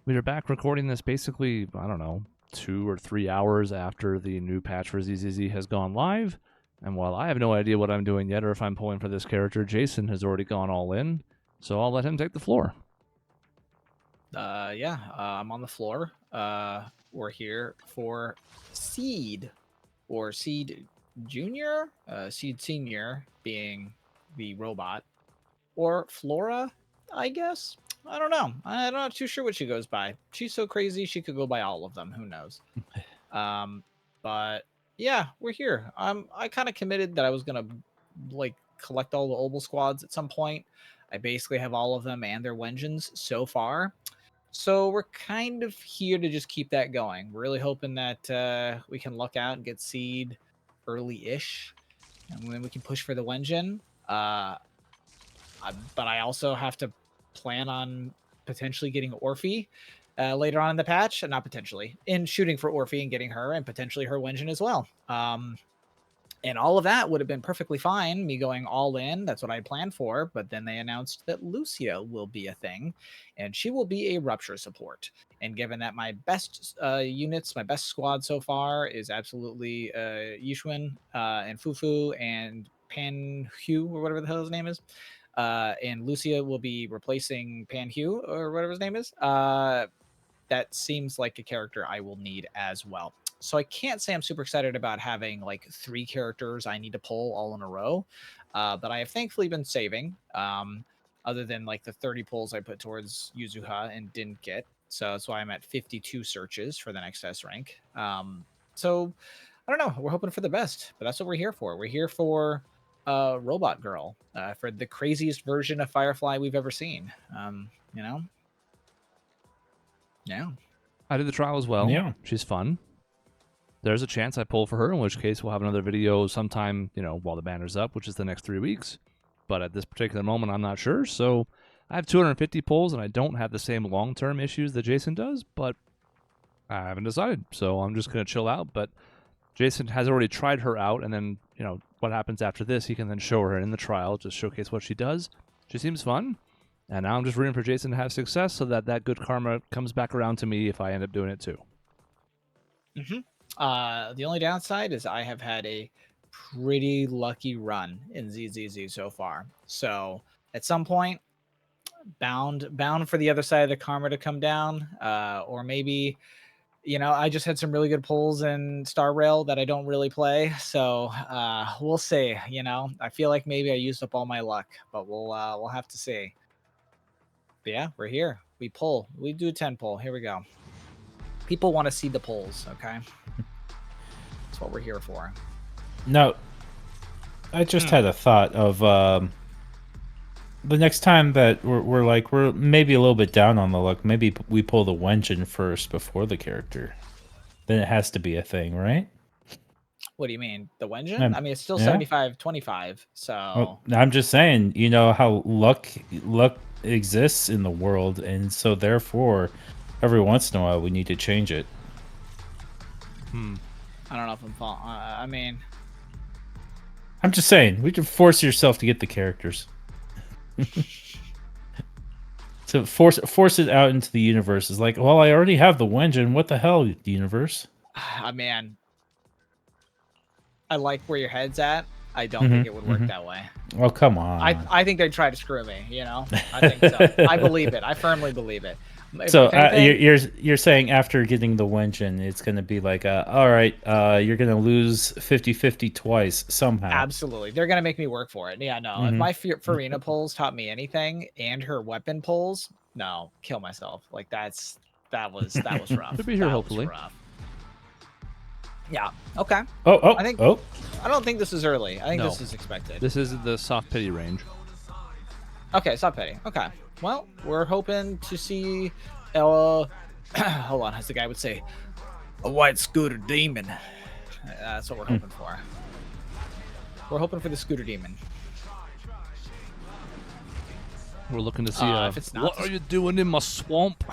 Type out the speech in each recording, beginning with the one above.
We are back recording this basically, I don't know, 2 or 3 hours after the new patch for ZZZ has gone live. And while I have no idea what I'm doing yet or if I'm pulling for this character, Jason has already gone all in. So I'll let him take the floor. I'm on the floor. We're here for Seed or Seed Junior, Seed Senior being the robot, or Flora, I guess. I don't know. I'm not too sure what she goes by. She's so crazy she could go by all of them. Who knows? But yeah, we're here. I kind of committed that I was gonna like collect all the Obel squads at some point. I basically have all of them and their Wengens so far. So we're kind of here to just keep that going. We're really hoping that we can luck out and get seed early-ish, and then we can push for the Wenjin. But I also have to plan on potentially getting Orphe later on in the patch, and not potentially, in shooting for Orphe and getting her, and potentially her Wenjin as well. And all of that would have been perfectly fine, me going all in. That's what I had planned for. But then they announced that Lucia will be a thing, and she will be a rupture support. And given that my best units, my best squad so far is absolutely Yishuan and Fufu and Pan Hu, or whatever the hell his name is. And Lucia will be replacing Pan Hu, or whatever his name is. That seems like a character I will need as well. So I can't say I'm super excited about having like 3 characters I need to pull all in a row, but I have thankfully been saving, other than like the 30 pulls I put towards Yuzuha and didn't get. So that's why I'm at 52 searches for the next S rank. So I don't know. We're hoping for the best, but that's what we're here for. We're here for Robot Girl, for the craziest version of Firefly we've ever seen. You know? Yeah. I did the trial as well. Yeah. She's fun. There's a chance I pull for her, in which case we'll have another video sometime, while the banner's up, which is the next 3 weeks. But at this particular moment, I'm not sure. So I have 250 pulls, and I don't have the same long-term issues that Jason does, but I haven't decided. So I'm just going to chill out. But Jason has already tried her out, and then, what happens after this, he can then show her in the trial, just showcase what she does. She seems fun. And now I'm just rooting for Jason to have success so that that good karma comes back around to me if I end up doing it too. The only downside is I have had a pretty lucky run in ZZZ so far. So at some point, bound for the other side of the karma to come down, or maybe, I just had some really good pulls in Star Rail that I don't really play. So we'll see. I feel like maybe I used up all my luck, but we'll have to see. But yeah, we're here. We pull. We do a 10 pull. Here we go. People want to see the pulls, okay? That's what we're here for. No, I just had a thought of the next time that we're maybe a little bit down on the luck. Maybe we pull the Wenjin first before the character. Then it has to be a thing, right? What do you mean? The Wenjin? I mean, it's still 75-25, so... Well, I'm just saying, how luck exists in the world, and so therefore, every once in a while, we need to change it. I don't know if I'm following. I mean... I'm just saying, we can force yourself to get the characters. So force it out into the universe. It's like, well, I already have the Wenjin. What the hell, universe? Man, I like where your head's at. I don't think it would work that way. Oh, come on. I think they'd try to screw me, I think so. I believe it. I firmly believe it. So you're saying after getting the Wenjin, it's going to be like, all right, you're going to lose 50-50 twice somehow. Absolutely. They're going to make me work for it. Yeah, no. If my Farina pulls taught me anything, and her weapon pulls, no, kill myself. Like that was rough. Should be here, hopefully. Yeah. Okay. I don't think this is early. I think this is expected. This is the soft pity range. Okay, soft pity. Okay. Well, we're hoping to see hold on, as the guy would say, a white scooter demon. That's what we're hoping for. We're hoping for the scooter demon. We're looking to see if it's not what are you doing in my swamp?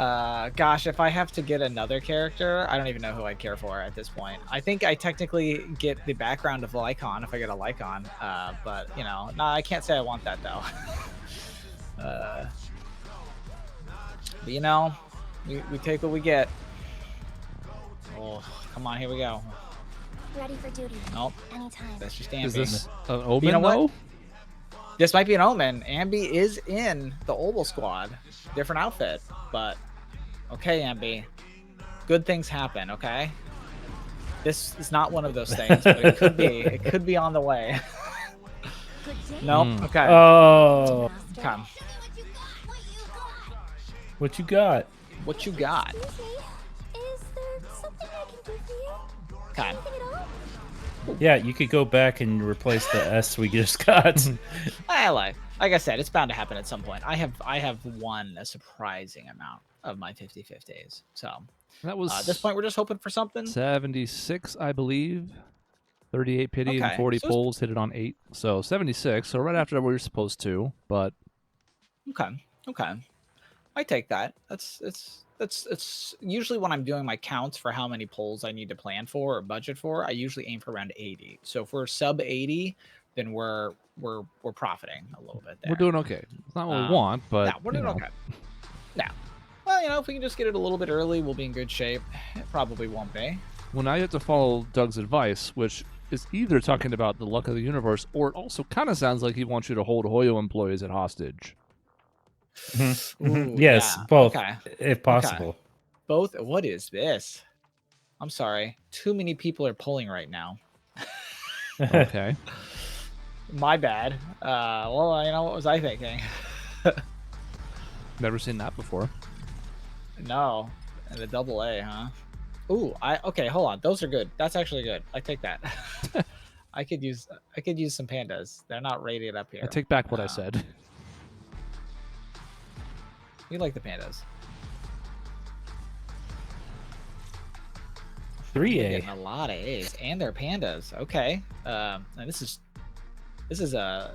Gosh, if I have to get another character, I don't even know who I'd care for at this point. I think I technically get the background of Lycon if I get a Lycon, but you know, no, I can't say I want that though. But you know, we take what we get. Oh, come on, here we go. Ready for duty. Nope, Anytime. that's just Is Ambi. this an omen, You know what? though? This might be an omen. Ambi is in the Oval Squad. Different outfit, but okay, Ambi. Good things happen, okay? This is not one of those things, but it could be. It could be on the way. Good day. Nope. Okay. Oh, Master. Come. what you got? What you got? Excuse me. Is there something I can do for you? Okay. Anything at all? Yeah, you could go back and replace the S we just got. Like I said, it's bound to happen at some point. I have won a surprising amount of my 50/50s. So That was at this point, we're just hoping for something. 76, I believe. 38 pity and Okay, 40 so it's- pulls, hit it on 8. So 76. So right after we were supposed to, but Okay. I take that. It's usually when I'm doing my counts for how many polls I need to plan for or budget for, I usually aim for around 80. So if we're sub 80, then we're profiting a little bit there. we're doing okay. It's not what we want, but yeah, we're you doing know. okay. Now, well, you know, if we can just get it a little bit early, we'll be in good shape. It probably won't be. Well, now you have to follow Doug's advice, which is either talking about the luck of the universe, or it also kind of sounds like he wants you to hold Hoyo employees at hostage. Ooh, Yes, yeah, both, Okay. if possible. Both. What is this? I'm sorry. Too many people are pulling right now. Okay. My bad. Well, you know, what was I thinking? Never seen that before. No. And a double A, huh? Ooh, okay, hold on. Those are good. That's actually good. I take that. I could use some pandas. They're not rated up here. I take back what I said. We like the pandas. 3A. We're getting a lot of A's, and they're pandas. Okay. And this is a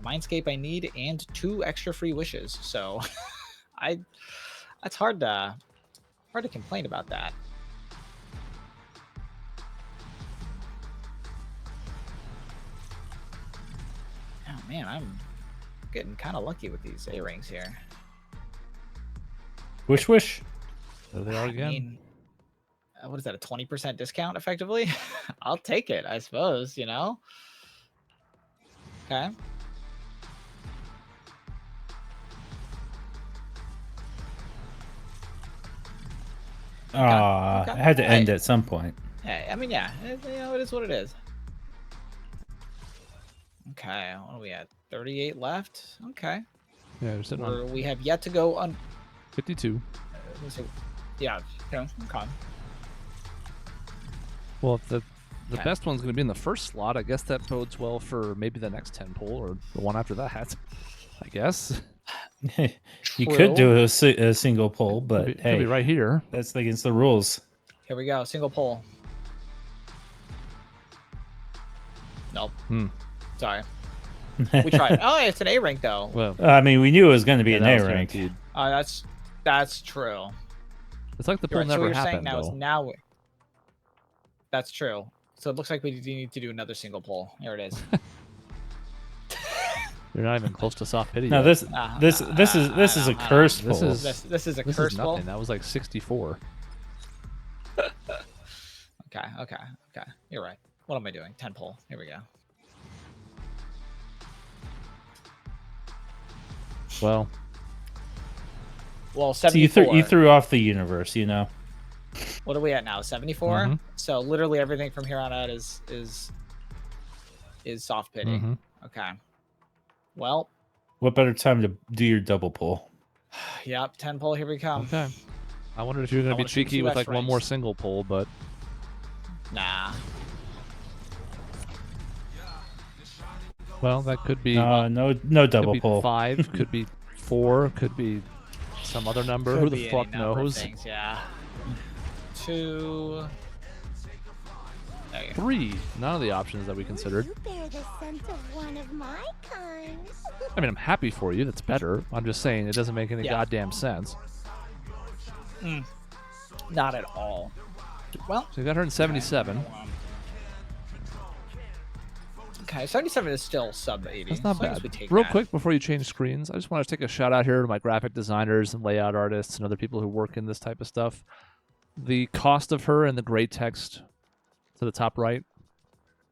Mindscape I need, and 2 extra free wishes. So, that's hard to complain about that. Oh man, I'm getting kind of lucky with these A rings here. Wish, wish. There they are I again. mean, what is that? A 20% discount, effectively? I'll take it, I suppose. You know. Okay. Aw, Okay. it had to end Hey. at some point. Hey, I mean, yeah, you know, it is what it is. Okay, what are we at? 38 left. Okay, Yeah, we're sitting on we have yet to go on. 52. Let me see. Yeah. Okay. Okay. Well, if the Okay. best one's going to be in the first slot, I guess that bodes well for maybe the next 10 pull or the one after that. I guess. You could do True. a single pull, but Could be hey, right here. that's against the rules. Here we go. Single pull. Nope. Sorry. We tried. Oh, it's an A rank though. Well, I mean, we knew it was going to be an that A was rank. guaranteed. That's true. It's like the You're pull right. So what never you're saying happened, now though. is now. That's true. So it looks like we do need to do another single pull. Here it is. You're not even close to soft pity No, yet. this is a cursed This pull. is- This is a This curse is pull. nothing. That was like 64. Okay. You're right. What am I doing? 10 pull. Here we go. Well, Well, So 74. you threw off the universe, you know. What are we at now? 74. Mhm. So literally everything from here on out is soft pity. mhm. Okay. Well, What better time to do your double pull? yep. 10 pull. Here we come. Okay. I wondered if you were going I to be wanna see cheeky two with S like one more ranks. single pull, but Nah. well, that could be No could double be pull. 5, could be 4, could be some other number. Could Who the be any fuck number of knows? things, yeah. 2. There you go. 3. None of the options that we considered. You bear the scent of one of my kind. I mean, I'm happy for you. That's better. I'm just saying it doesn't make any Yeah. goddamn sense. Not at all. Well, So you got her in 77. Okay, 77 is still sub 80. That's not so I guess bad. we take Real that. quick before you change screens, I just want to take a shout out here to my graphic designers and layout artists and other people who work in this type of stuff. The cost of her and the gray text to the top right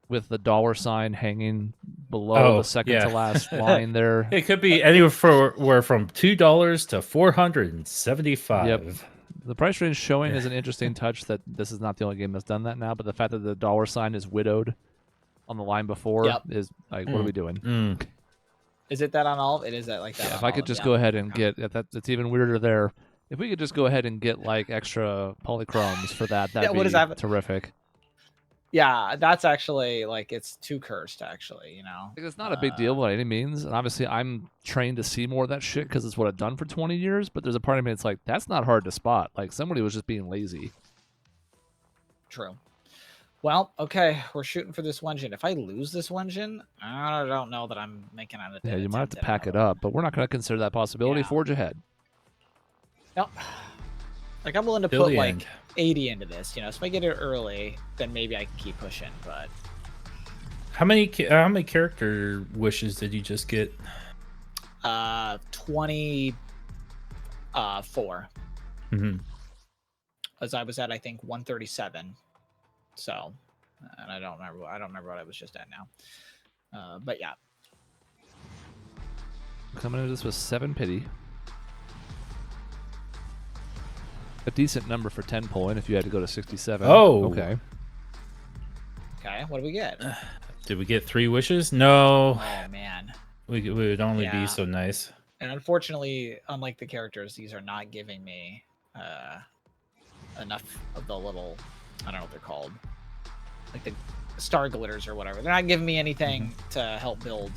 with the $sign hanging below the second to last line there. It could be anywhere from $2 to $475. Yep. The price range showing is an interesting touch that this is not the only game that's done that now, but the fact that the $sign is widowed on the line before is like, what are we doing? Is it that on all? It is that like that. Yeah, on if I all could of just them. go ahead and get it's even weirder there. If we could just go ahead and get like extra polychromes for that'd Yeah, what be is that? terrific. Yeah, that's actually like it's too cursed. Actually, you know. Like, it's not a big deal by any means, and obviously I'm trained to see more of that shit because it's what I've done for 20 years. But there's a part of me that's like, that's not hard to spot. Like somebody was just being lazy. True. Well, okay, we're shooting for this Wenjin. If I lose this Wenjin, I don't know that I'm making an attempt. Yeah, you might have to pack it up, but we're not going to consider that possibility. Yeah. Forge ahead. Nope. Like I'm willing to Till put the like end. 80 into this, you know. So if I get it early, then maybe I can keep pushing. But How many character wishes did you just get? 24. Mm-hmm. As I was at, I think 137. So, and I don't remember what I was just at now. But yeah, Coming into this with 7 pity. A decent number for 10 pulling if you had to go to 67. Oh. Okay. okay. What do we get? Did we get 3 wishes? No. Oh man. We would only Yeah. be so nice. And unfortunately, unlike the characters, these are not giving me enough of the little, I don't know what they're called, like the star glitters or whatever. They're not giving me anything to help build.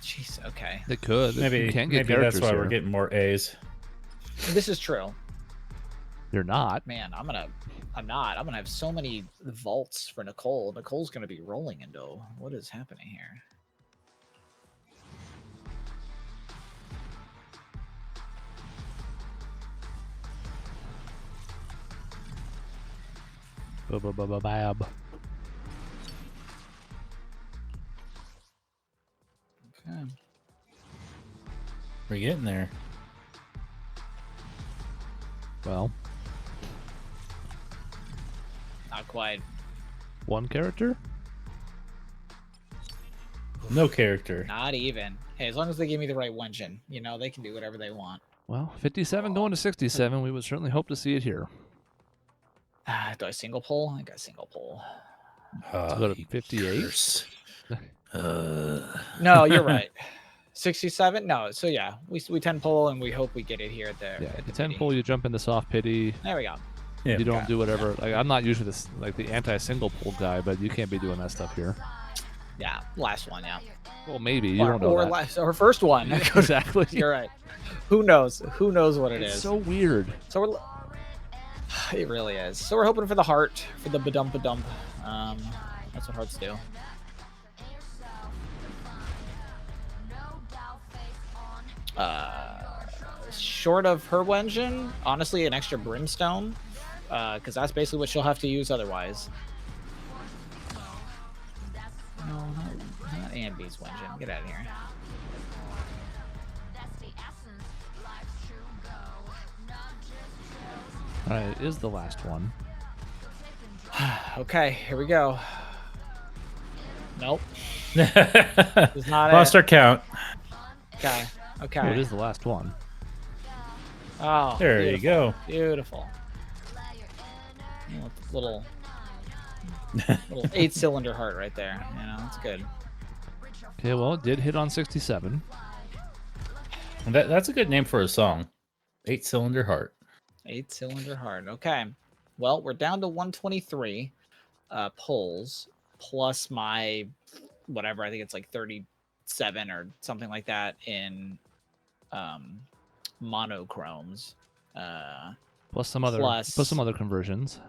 Jeez, okay. They could. Maybe You can get maybe that's characters why here. we're getting more A's. This is true. You're not. Man, I'm not. I'm gonna have so many vaults for Nicole. Nicole's gonna be rolling into what is happening here. Bab. Okay. We're getting there. Well, Not quite. one character? No character. Not even. Hey, as long as they give me the right Wenjin, you know, they can do whatever they want. Well, 57 going to 67. We would certainly hope to see it here. Do I single pull? I think I single pull. To go to 58. curse. No, you're right. 67? No, so yeah, we 10 pull and we hope we get it here at the, Yeah, at the the 10 pity. pull, you jump into soft pity. There we go. Yeah. You don't do whatever. Like I'm not usually this like the anti-single pull guy, but you can't be doing that stuff here. Yeah, last one, yeah. Well, maybe you don't know or that. last, or first one. Exactly. You're right. Who knows? Who knows what it It's is? so weird. So we're. It really is. So we're hoping for the heart, for the badump badump. That's what hearts do. Short of her Wenjin, honestly, an extra brimstone, because that's basically what she'll have to use otherwise. No, not Ambi's Wenjin. Get out of here. All right, it is the last one. Okay, here we go. Nope. It's not Lost it. our count. Okay. Okay. Well, it is the last one. Oh, There you go. Beautiful. Little 8-cylinder heart right there. You know, that's good. Okay, well, it did hit on 67. That's a good name for a song. 8-cylinder heart. 8-cylinder heart. Okay. Well, we're down to 123 pulls plus my whatever. I think it's like 37 or something like that in monochromes. Plus some other Plus- conversions.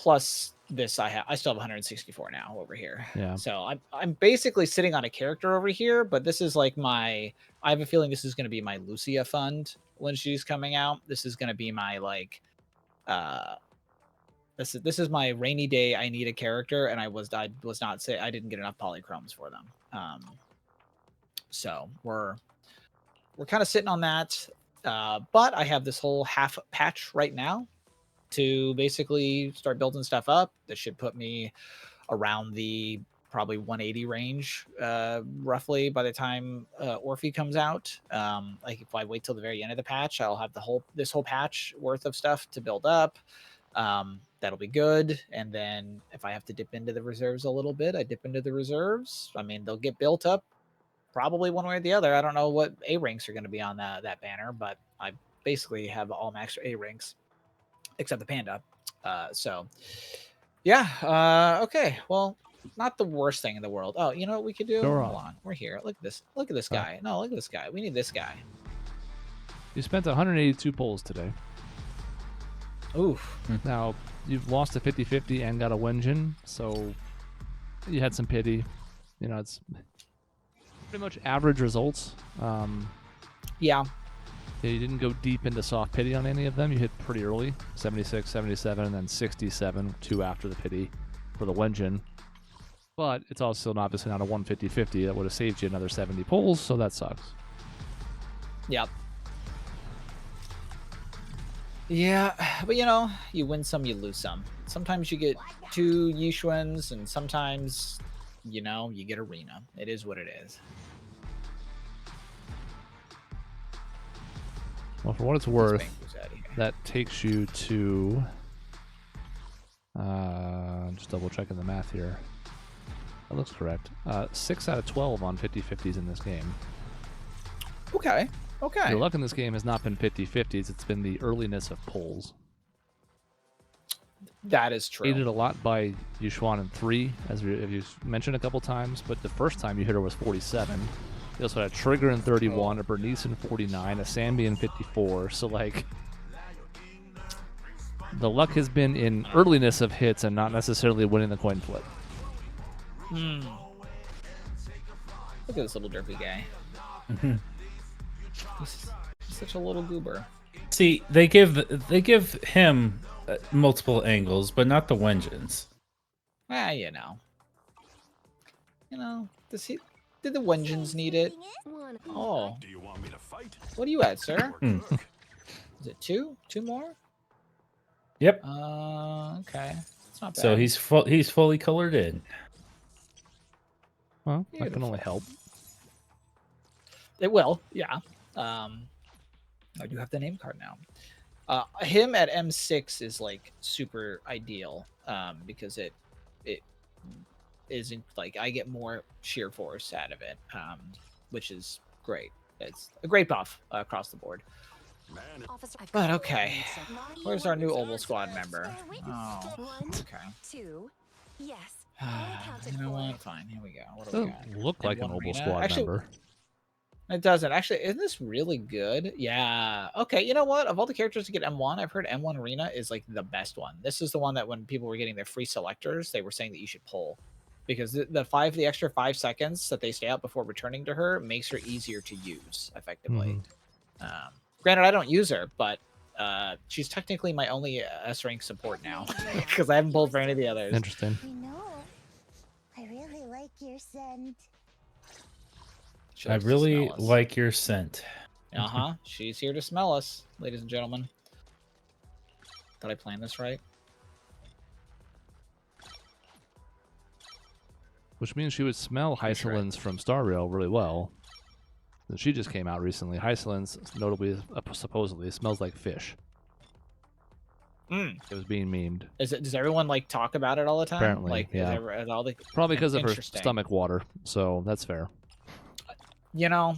plus this I still have 164 now over here. Yeah. So I'm basically sitting on a character over here, but this is like I have a feeling this is going to be my Lucia fund when she's coming out. This is going to be my like this is my rainy day. I need a character, and I didn't get enough polychromes for them. So we're kind of sitting on that. But I have this whole half patch right now to basically start building stuff up. That should put me around the probably 180 range, roughly by the time Orphe comes out. Like if I wait till the very end of the patch, I'll have this whole patch worth of stuff to build up. That'll be good. And then if I have to dip into the reserves a little bit, I dip into the reserves. I mean, they'll get built up probably one way or the other. I don't know what A ranks are going to be on that banner, but I basically have all max A ranks except the panda. So yeah. Okay. Well, not the worst thing in the world. Oh, you know what we could do? Sure. Hold on. We're here. Look at this. Look at this guy. No, look at this guy. We need this guy. You spent 182 pulls today. Oof. Now, you've lost a 50-50 and got a Wenjin, so you had some pity. You know, it's pretty much average results. Yeah. You didn't go deep into soft pity on any of them. You hit pretty early, 76, 77, and then 67, 2 after the pity for the Wenjin. But it's also obviously not a 150-50. That would have saved you another 70 pulls, so that sucks. Yep. Yeah, but you know, you win some, you lose some. Sometimes you get 2 Yishuans, and sometimes, you know, you get Arena. It is what it is. Well, for what it's worth, that takes you to... just double checking the math here. That looks correct. 6 out of 12 on 50-50s in this game. Okay. Okay. Your luck in this game has not been 50-50s. It's been the earliness of pulls. That is true. Aided a lot by Yushuan in 3, as you mentioned a couple times, but the first time you hit her was 47. You also had a Trigger in 31, a Bernice in 49, a Sambi in 54. So, like, the luck has been in earliness of hits and not necessarily winning the coin flip. Look at this little derpy guy. He's such a little goober. See, they give him multiple angles, but not the Wenjins. You know, did the Wenjins need it? Oh. Do you want me to fight? What are you at, sir? Is it 2? 2 more? Yep. Okay. It's not bad. So he's fully colored in. Well, that can only help. It will, yeah. I do have the name card now. Him at M6 is like super ideal because it isn't like I get more sheer force out of it, which is great. It's a great buff across the board. Man, But okay, where's our new Oval Squad member? Oh, okay. 2. Yes. You know what? Fine. Here we go. What do we got? Doesn't look like an M1 Oval Arena? Squad Actually, member. It doesn't. Actually, isn't this really good? Yeah. Okay, you know what? Of all the characters to get M1, I've heard M1 Arena is like the best one. This is the one that when people were getting their free selectors, they were saying that you should pull. Because the extra 5 seconds that they stay out before returning to her makes her easier to use effectively. Granted, I don't use her, but she's technically my only S rank support now because I haven't pulled for any of the others. Interesting. You know, I really like your scent. She I likes to really smell us. like your scent. She's here to smell us, ladies and gentlemen. Did I plan this right? Which means she would smell Hysolins from Star Rail really well. And she just came out recently. Hysolins, notably, supposedly, smells like fish. It was being memed. Does everyone like talk about it all the time? Apparently, like, yeah. is all the Probably because of her Interesting. stomach water, so that's fair. You know,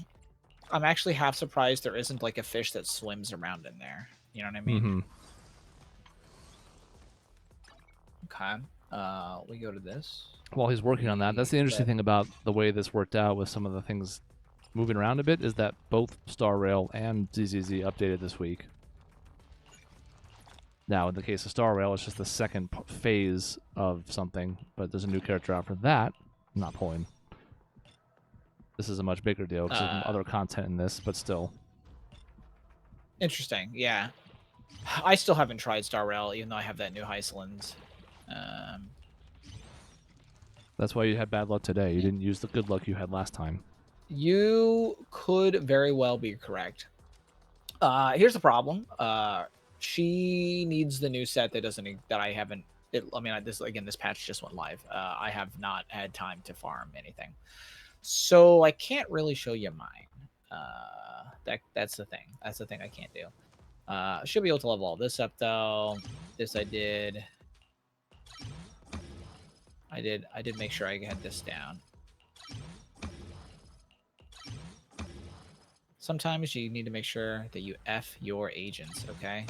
I'm actually half surprised there isn't like a fish that swims around in there. You know what I mean? Okay. We go to this. While he's working on that, that's the interesting thing about the way this worked out with some of the things moving around a bit, is that both Star Rail and ZZZ updated this week. Now, in the case of Star Rail, it's just the second phase of something, but there's a new character out for that. I'm not pulling. This is a much bigger deal because there's other content in this, but still. Interesting. Yeah. I still haven't tried Star Rail, even though I have that new Hyceland. That's why you had bad luck today. You didn't use the good luck you had last time. You could very well be correct. Here's the problem. She needs the new set that I haven't. This patch just went live. I have not had time to farm anything, so I can't really show you mine. That's the thing. That's the thing I can't do. I should be able to level all this up though. This I did. I did make sure I had this down. Sometimes you need to make sure that you F your agents, okay?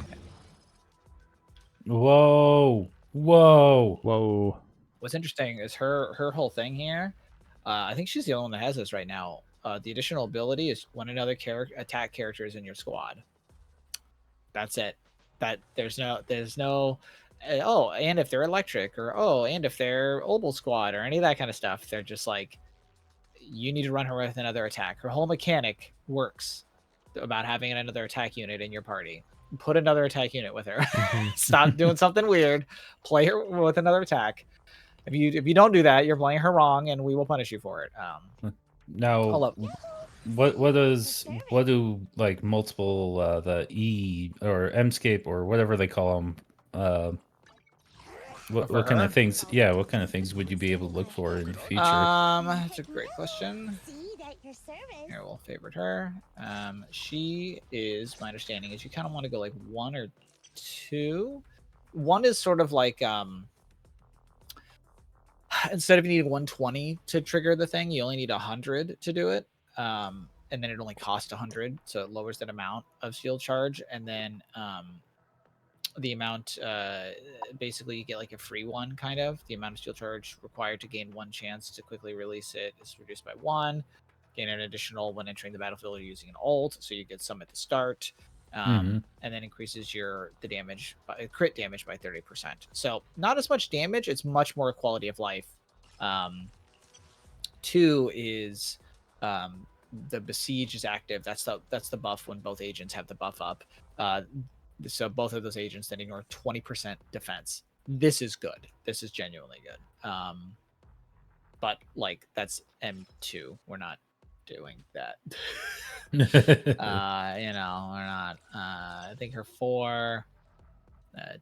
Whoa. Whoa. Whoa. What's interesting is her whole thing here. I think she's the only one that has this right now. The additional ability is when another attack character is in your squad. That's it. There's no oh, and if they're electric, or oh, and if they're Obel squad, or any of that kind of stuff. They're just like, you need to run her with another attack. Her whole mechanic works about having another attack unit in your party. Put another attack unit with her. Stop doing something weird. Play her with another attack. If you don't do that, you're playing her wrong, and we will punish you for it. Now, what do like multiple the E or Mscape or whatever they call them? What kind of things? Yeah, what kind of things would you be able to look for in the future? That's a great question. Here, we'll favorite her. She is, my understanding is you kind of want to go like 1 or 2. 1 is sort of like instead of needing 120 to trigger the thing, you only need 100 to do it. And then it only costs 100, so it lowers that amount of shield charge. And then the amount, basically you get like a free one, kind of. The amount of shield charge required to gain 1 chance to quickly release it is reduced by 1. Gain an additional when entering the battlefield or using an ult, so you get some at the start. And then increases the damage, crit damage by 30%. So not as much damage, it's much more quality of life. 2 is the besiege is active. That's the buff when both agents have the buff up. So both of those agents then ignore 20% defense. This is good. This is genuinely good. But like that's M2. We're not doing that. We're not. I think her 4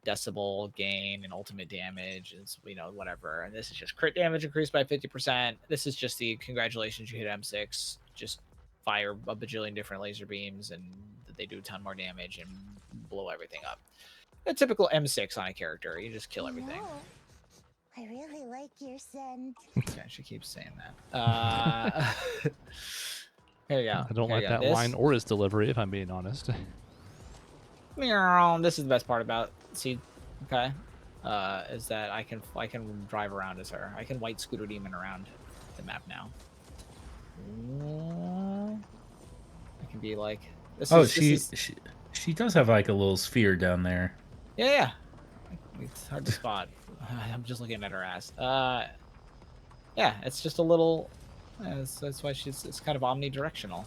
decibel gain and ultimate damage is whatever, and this is just crit damage increased by 50%. This is just the congratulations, you hit M6. Just fire a bajillion different laser beams and they do a ton more damage and blow everything up. A typical M6 on a character. You just kill everything. I really like your scent. Okay, she keeps saying that. Here you go. I don't like that line or his delivery, if I'm being honest. This is the best part about Seed. Okay, is that I can drive around as her. I can white scooter demon around the map now. I can be like. She does have like a little sphere down there. Yeah. It's hard to spot. I'm just looking at her ass. Yeah, it's just a little. That's why it's kind of omnidirectional.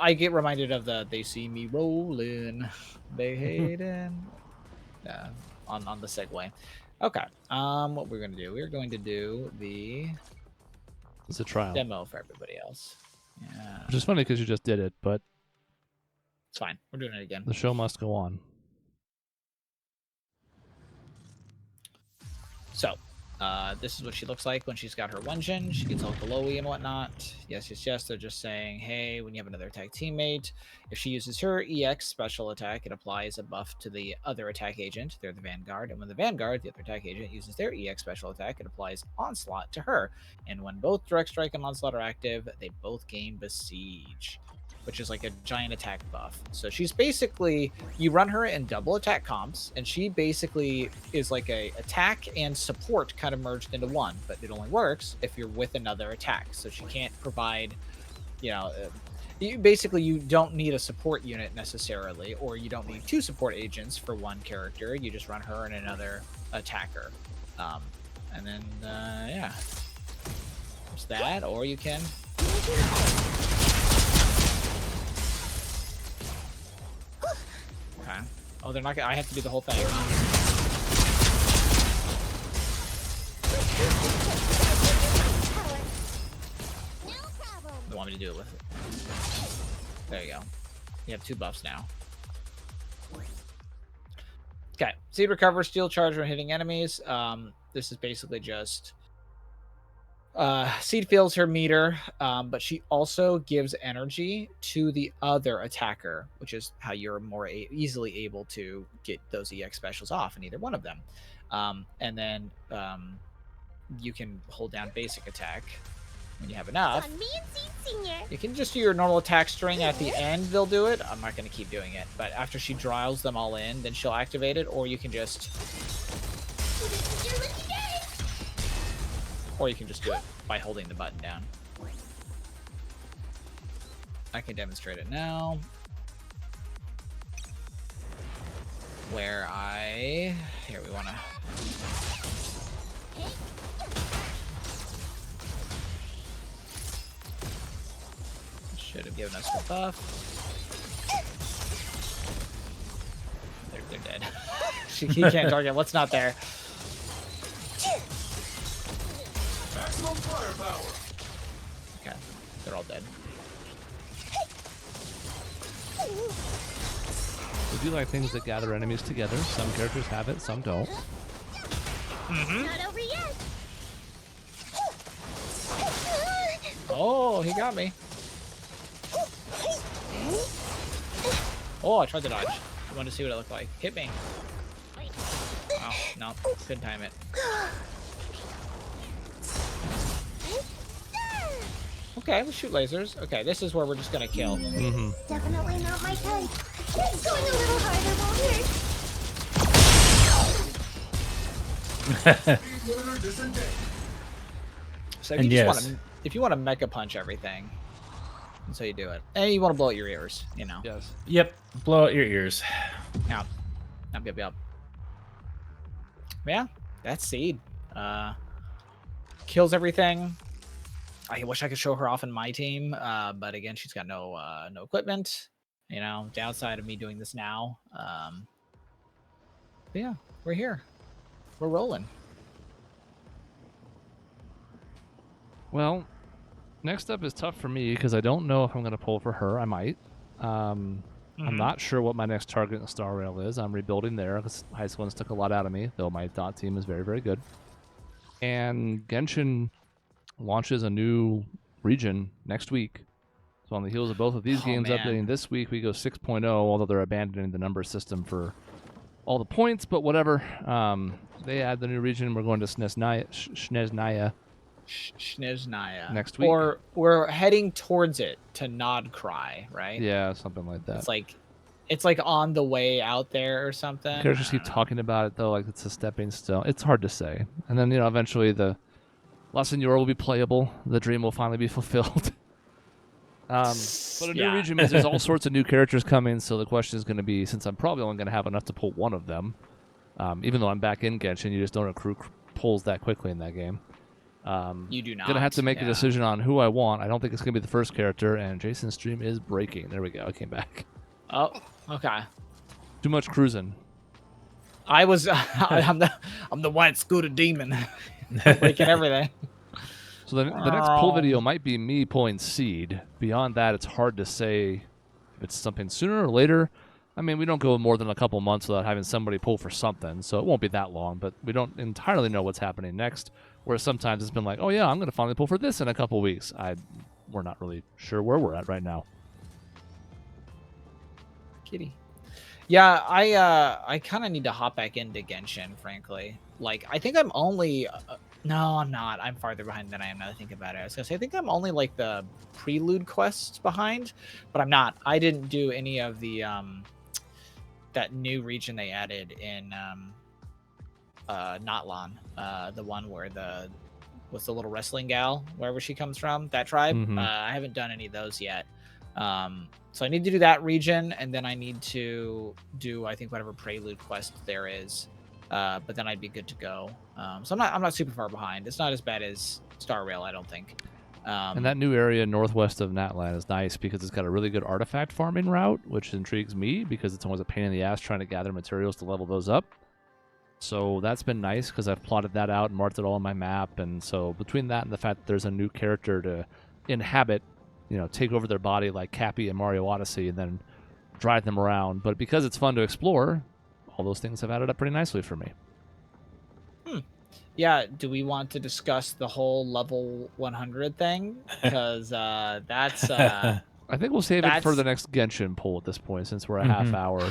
I get reminded of they see me rolling, they hating. Yeah, on the segue. Okay. What we're gonna do? We're going to do It's a trial. demo for everybody else. Yeah. Which is funny because you just did it, but It's fine. We're doing it again. the show must go on. So, this is what she looks like when she's got her Wenjin. She gets all glowy and whatnot. Yes. They're just saying, hey, when you have another attack teammate, if she uses her EX special attack, it applies a buff to the other attack agent. They're the Vanguard. And when the Vanguard, the other attack agent, uses their EX special attack, it applies Onslaught to her. And when both Direct Strike and Onslaught are active, they both gain Besiege, which is like a giant attack buff. So she's basically, you run her in double attack comps, and she basically is like a attack and support kind of merged into one, but it only works if you're with another attack. So she can't provide, you don't need a support unit necessarily, or you don't need 2 support agents for one character. You just run her and another attacker, and then yeah, there's that. Or you can. Okay. Oh, they're not gonna. I have to do the whole thing. They want me to do it with it. There you go. You have 2 buffs now. Okay. Seed recover, steel charge when hitting enemies. This is basically just Seed fills her meter, but she also gives energy to the other attacker, which is how you're more easily able to get those EX specials off in either one of them. And then you can hold down basic attack when you have enough. On me and Seed Senior. You can just do your normal attack string at the end. They'll do it. I'm not going to keep doing it, but after she draws them all in, then she'll activate it, or you can just do it by holding the button down. I can demonstrate it now. Where here we want to. Should have given us the buff. They're dead. He can't target what's not there. Maximum firepower. Okay, they're all dead. We do like things that gather enemies together. Some characters have it, some don't. Not over yet. Oh, he got me. Oh, I tried to dodge. I wanted to see what it looked like. Hit me. Oh, no. Couldn't time it. Okay, we shoot lasers. Okay, this is where we're just gonna kill. Mm-hmm. Definitely not my type. Going a little harder won't hurt. Speedrunner disengaged. So if And you just yes. if you want to mecha punch everything, that's how you do it. And you want to blow out your ears, you know. Yes. Yep. Blow out your ears. Yep. Yep. Yeah, that's Seed. Kills everything. I wish I could show her off in my team, but again, she's got no equipment. You know, downside of me doing this now. But yeah, we're here. We're rolling. Well, next up is tough for me because I don't know if I'm going to pull for her. I might. I'm not sure what my next target in Star Rail is. I'm rebuilding there because High School took a lot out of me, though my dot team is very, very good. And Genshin launches a new region next week. So on the heels of both of these games man. updating this week, we go 6.0, although they're abandoning the number system for all the points, but whatever. They add the new region. We're going to Sneznaya Sneznaya. next week. Or we're heading towards it to Nod Cry, right? Yeah, something like that. It's like on the way out there or something. Characters keep talking about it though, like it's a stepping stone. It's hard to say. And then eventually the La Senora will be playable. The dream will finally be fulfilled. But a new region means there's all sorts of new characters coming. So the question is going to be, since I'm probably only going to have enough to pull one of them, even though I'm back in Genshin, you just don't accrue pulls that quickly in that game. You do not. Gonna have to make a decision on who I want. I don't think it's gonna be the first character. And Jason's stream is breaking. There we go. I came back. Oh, okay. Too much cruising. I was. I'm the white scooter demon, breaking everything. So the next pull video might be me pulling Seed. Beyond that, it's hard to say if it's something sooner or later. I mean, we don't go more than a couple months without having somebody pull for something, so it won't be that long. But we don't entirely know what's happening next. Whereas sometimes it's been like, oh yeah, I'm going to finally pull for this in a couple weeks. We're not really sure where we're at right now. Kitty. Yeah, I kind of need to hop back into Genshin, frankly. Like, I think I'm only... no, I'm not. I'm farther behind than I am now that I think about it. I was going to say, I think I'm only, like, the prelude quests behind, but I'm not. I didn't do any of the, that new region they added in, Notlan. The one where what's the little wrestling gal, wherever she comes from, that tribe. Mhm. I haven't done any of those yet. So I need to do that region, and then I need to do, I think, whatever prelude quest there is. But then I'd be good to go. So I'm not super far behind. It's not as bad as Star Rail, I don't think. And that new area northwest of Natlan is nice because it's got a really good artifact farming route, which intrigues me because it's always a pain in the ass trying to gather materials to level those up. So that's been nice because I've plotted that out and marked it all on my map. And so between that and the fact that there's a new character to inhabit, take over their body like Cappy and Mario Odyssey and then drive them around. But because it's fun to explore, all those things have added up pretty nicely for me. Yeah, do we want to discuss the whole level 100 thing? Because that's... I think we'll save it for the next Genshin poll at this point since we're a half hour.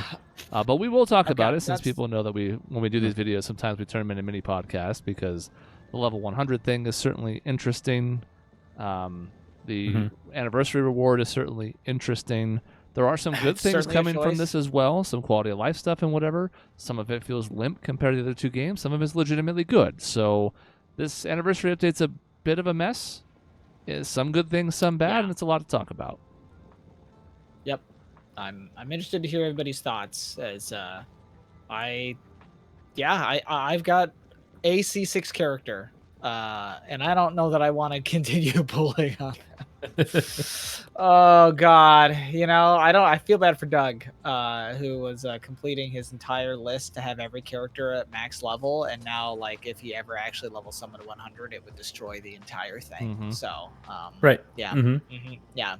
But we will talk about it since people know that when we do these videos, sometimes we turn them into mini podcasts because the level 100 thing is certainly interesting. The anniversary reward is certainly interesting. There are some good things coming from this as well, some quality of life stuff and whatever. Some of it feels limp compared to the other two games. Some of it's legitimately good. So this anniversary update's a bit of a mess. Some good things, some bad, and it's a lot to talk about. Yep. I'm interested to hear everybody's thoughts as I've got a C6 character. And I don't know that I want to continue pulling on them. Oh God, I feel bad for Doug, who was completing his entire list to have every character at max level, and now like if he ever actually levels someone to 100, it would destroy the entire thing. So, right, yeah, yeah.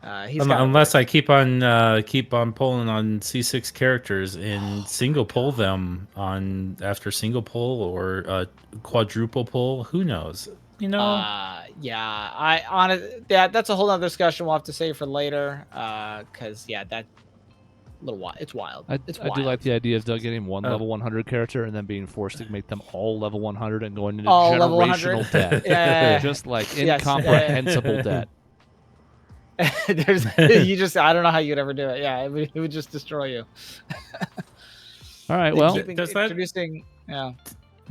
Unless I keep on pulling on C6 characters and single pull them after single pull or quadruple pull, who knows? That's a whole other discussion we'll have to save for later. Because that little wild. It's wild. I do like the idea of Doug getting one level 100 character and then being forced to make them all level 100 and going into generational debt. Just like incomprehensible debt. I don't know how you'd ever do it. Yeah, it would just destroy you. All right, well,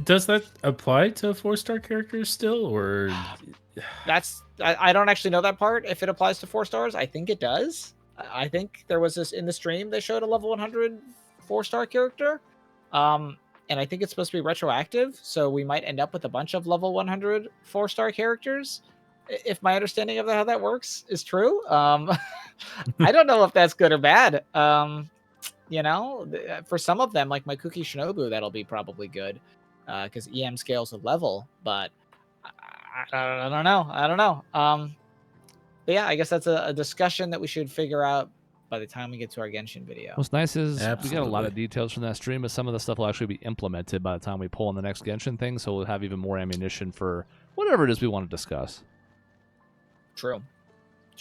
does that apply to 4-star characters still, or I don't actually know that part. If it applies to 4 stars, I think it does. I think there was this in the stream. They showed a level 100 4-star character, and I think it's supposed to be retroactive. So we might end up with a bunch of level 100 4-star characters. If my understanding of how that works is true, I don't know if that's good or bad. For some of them, like my Kuki Shinobu, that'll be probably good because EM scales with level. But I don't know. But yeah, I guess that's a discussion that we should figure out by the time we get to our Genshin video. What's nice is we got a lot of details from that stream, but some of the stuff will actually be implemented by the time we pull on the next Genshin thing, so we'll have even more ammunition for whatever it is we want to discuss. True.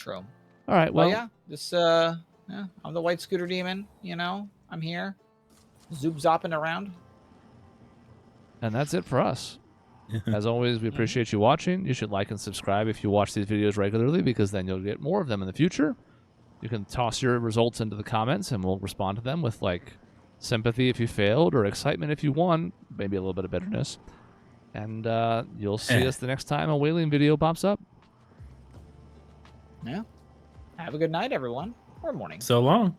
All right, well, I'm the white scooter demon, I'm here. Zoop zopping around. And that's it for us. As always, we appreciate you watching. You should like and subscribe if you watch these videos regularly because then you'll get more of them in the future. You can toss your results into the comments and we'll respond to them with sympathy if you failed or excitement if you won, maybe a little bit of bitterness. And you'll see us the next time a whaling video pops up. Yeah. Have a good night, everyone. Or morning. So long.